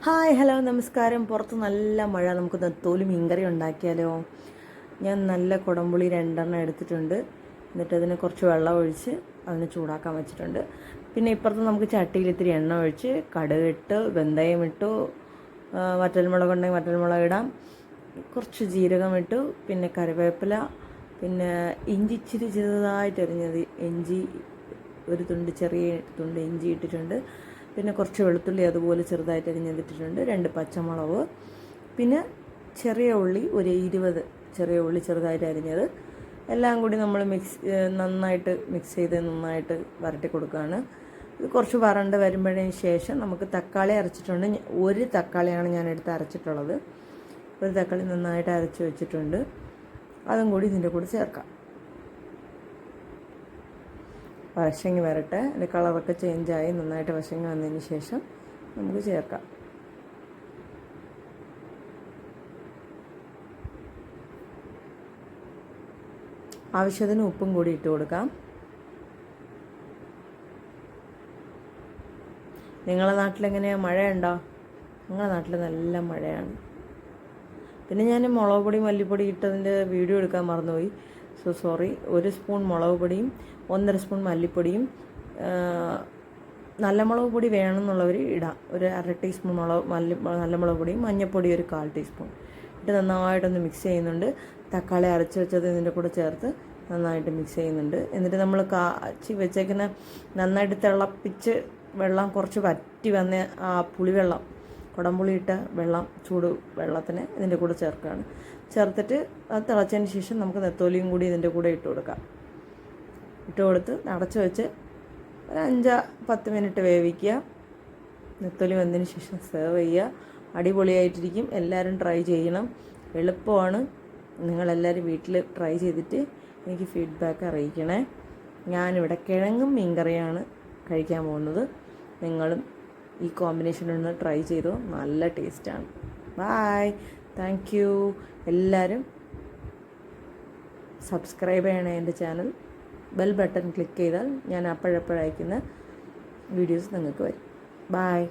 Hi hello നമസ്കാരം. പുറത്ത് നല്ല മഴ. നമുക്ക് നെത്തോലി മീൻകറി ഉണ്ടാക്കിയാലോ? ഞാൻ നല്ല കുടംപുളി 2 എടുത്തിട്ടുണ്ട്. എന്നിട്ട് അതിന് കുറച്ച് വെള്ളം ഒഴിച്ച് അതിന് ചൂടാക്കാൻ വെച്ചിട്ടുണ്ട്. പിന്നെ ഇപ്പുറത്ത് നമുക്ക് ചട്ടിയിൽ ഇത്തിരി എണ്ണ ഒഴിച്ച് കടുക് ഇട്ട് വെന്തയം ഇട്ടു, വറ്റൽമുളക് ഉണ്ടെങ്കിൽ വറ്റൽമുളക് ഇടാം, കുറച്ച് ജീരകം ഇട്ടു, പിന്നെ കറിവേപ്പില, പിന്നെ ഇഞ്ചി ഇച്ചിരി ചെറുതായിട്ട് അരിഞ്ഞത് ഇഞ്ചി, ഒരു തുണ്ട് ചെറിയ തുണ്ട് ഇഞ്ചി ഇട്ടിട്ടുണ്ട്. പിന്നെ കുറച്ച് വെളുത്തുള്ളി അതുപോലെ ചെറുതായിട്ട് അരിഞ്ഞിട്ടിട്ടുണ്ട്, 2 പച്ചമുളക്, പിന്നെ ചെറിയ ഉള്ളി ഒരു 20 ചെറിയ ഉള്ളി ചെറുതായിട്ട് അരിഞ്ഞത്. എല്ലാം കൂടി നമ്മൾ നന്നായിട്ട് മിക്സ് ചെയ്ത് നന്നായിട്ട് വരട്ടി കൊടുക്കുകയാണ്. ഇത് കുറച്ച് വരണ്ട് വരുമ്പോഴതിന് ശേഷം നമുക്ക് തക്കാളി അരച്ചിട്ടുണ്ട്. ഒരു തക്കാളിയാണ് ഞാൻ എടുത്ത് അരച്ചിട്ടുള്ളത്. ഒരു തക്കാളി നന്നായിട്ട് അരച്ച് വെച്ചിട്ടുണ്ട്. അതും കൂടി ഇതിൻ്റെ കൂടെ ചേർക്കാം. വശങ്ങി വരട്ടെ. അതിൻ്റെ കളറൊക്കെ ചേഞ്ചായി നന്നായിട്ട് വശങ്ങി വന്നതിന് ശേഷം നമുക്ക് ചേർക്കാം. ആവശ്യത്തിന് ഉപ്പും കൂടി ഇട്ട് കൊടുക്കാം. നിങ്ങളുടെ നാട്ടിലെങ്ങനെയാണ്? മഴയുണ്ടോ? നിങ്ങളുടെ നാട്ടിൽ നല്ല മഴയാണ്. പിന്നെ ഞാൻ മുളക് പൊടി മല്ലിപ്പൊടി ഇട്ടതിൻ്റെ വീഡിയോ എടുക്കാൻ മറന്നുപോയി. സോറി. 1 സ്പൂൺ മുളക് പൊടിയും 1.5 സ്പൂൺ മല്ലിപ്പൊടിയും, നല്ല മുളക് പൊടി വേണമെന്നുള്ളവർ ഇടാം. ഒരു 1/2 ടീസ്പൂൺ നല്ല മുളക് പൊടിയും മഞ്ഞൾപ്പൊടി ഒരു 1/4 ടീസ്പൂൺ ഇട്ട് നന്നായിട്ടൊന്ന് മിക്സ് ചെയ്യുന്നുണ്ട്. തക്കാളി അരച്ച് വെച്ചത് ഇതിൻ്റെ കൂടെ ചേർത്ത് നന്നായിട്ട് മിക്സ് ചെയ്യുന്നുണ്ട്. എന്നിട്ട് നമ്മൾ കാച്ചി വെച്ചേക്കുന്ന നന്നായിട്ട് തിളപ്പിച്ച് വെള്ളം കുറച്ച് വറ്റി വന്ന ആ പുളിവെള്ളം, കുടംപുളി ഇട്ട വെള്ളം, ചൂട് വെള്ളത്തിന് ഇതിൻ്റെ കൂടെ ചേർക്കുകയാണ്. ചേർത്തിട്ട് അത് തിളച്ചതിന് ശേഷം നമുക്ക് നെത്തോലിയും കൂടി ഇതിൻ്റെ കൂടെ ഇട്ട് കൊടുക്കാം. ഇട്ട് കൊടുത്ത് അടച്ച് വെച്ച് ഒരു 5-10 മിനിറ്റ് വേവിക്കുക. നെത്തോലി വന്നതിന് ശേഷം സെർവ് ചെയ്യുക. അടിപൊളിയായിട്ടിരിക്കും. എല്ലാവരും ട്രൈ ചെയ്യണം. എളുപ്പമാണ്. നിങ്ങളെല്ലാവരും വീട്ടിൽ ട്രൈ ചെയ്തിട്ട് എനിക്ക് ഫീഡ്ബാക്ക് അറിയിക്കണേ. ഞാനിവിടെ കിഴങ്ങും മീൻകറിയാണ് കഴിക്കാൻ പോകുന്നത്. നിങ്ങളും ഈ കോമ്പിനേഷനൊന്ന് ട്രൈ ചെയ്തോ. നല്ല ടേസ്റ്റാണ്. ബായ്. Thank you. എല്ലാവരും സബ്സ്ക്രൈബ് ചെയ്യണേ എൻ്റെ ചാനൽ. ബെൽ ബട്ടൺ ക്ലിക്ക് ചെയ്താൽ ഞാൻ അപ്പോഴപ്പോഴയക്കുന്ന വീഡിയോസ് നിങ്ങൾക്ക് വരും. ബായ്.